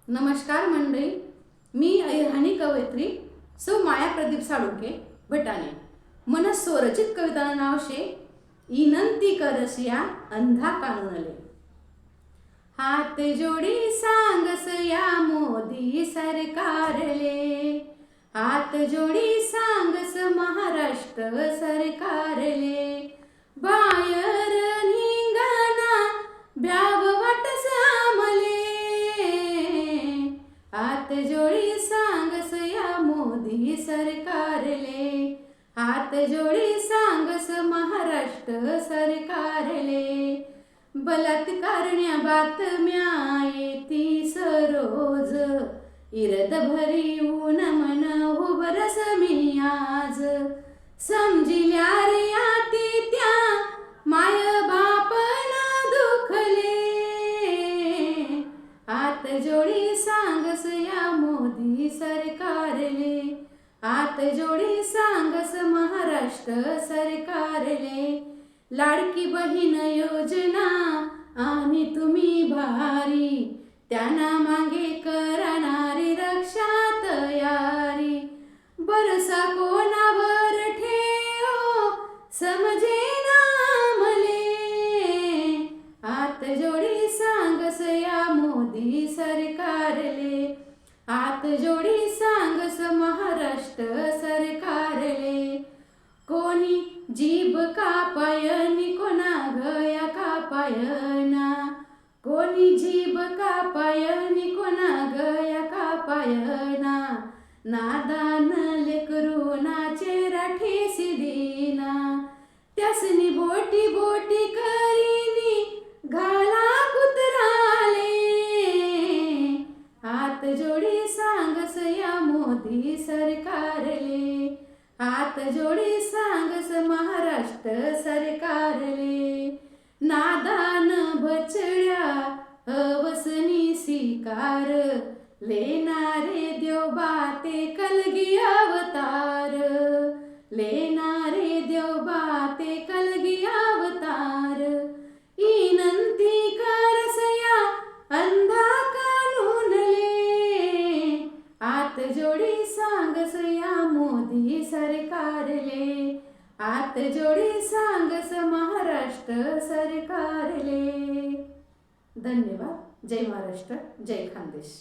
नमस्कार मंडळी, मी अहिराणी कवयित्री सौ माया प्रदीप साळुंखे भटाणे. मन स्वरचित कविता नाव शे इनंती करसिया अंधा कानूनले. हात जोडी सांगस या मोदी सरकारले, हात जोडी सांगस महाराष्ट्र सरकारले. बायर निंगाना ब्याव वाटस आमले, हात जोडी सांगस या मोदी सरकारले, हात जोडी सांगस महाराष्ट्र सरकारले. बलात्कारण्या बातम्या येती सरोज, इरद भरी ऊन मन उबरस मी आज. समजिल्या रे आती त्या माय बापना दुखले, हात जोडी सांगस या मोदी सरकारले, हात जोडी सांगस महाराष्ट्र सरकारले. लाडकी बहीण योजना आणि तुम्ही भारी, त्यांना मागे करणारी रक्षा तयारी. बरसा कोणावर ठेवो समजेना मले, हात जोडी सांगस या मोदी सरकारले, हात जोडी सांगस महाराष्ट्र सरकारले. कोणी जीभ कापायनी कोणा गया कापायना, कोणी जीभ कापायनी कोणा गया कापायना. नादान लेकरू ना चेहरा ठेसी देना, त्यासनी बोटी बोटी करीनी घाला कुत्राले. हात जोडी सांगस या मोदी सरकारले, हात जोडी सांगस महाराष्ट्र सरकारले. नादान बचड्या हवसनी शिकार, लेनारे देव बाते कलगी अवतार, लेनारे देव बाते कलगी अवतार. इनंती करसया अंधा कानूनले, हात जोडी सांगस या मोदी सरकारले, हात जोडी सांगस महाराष्ट्र सरकारले. धन्यवाद. जय महाराष्ट्र, जय खानदेश.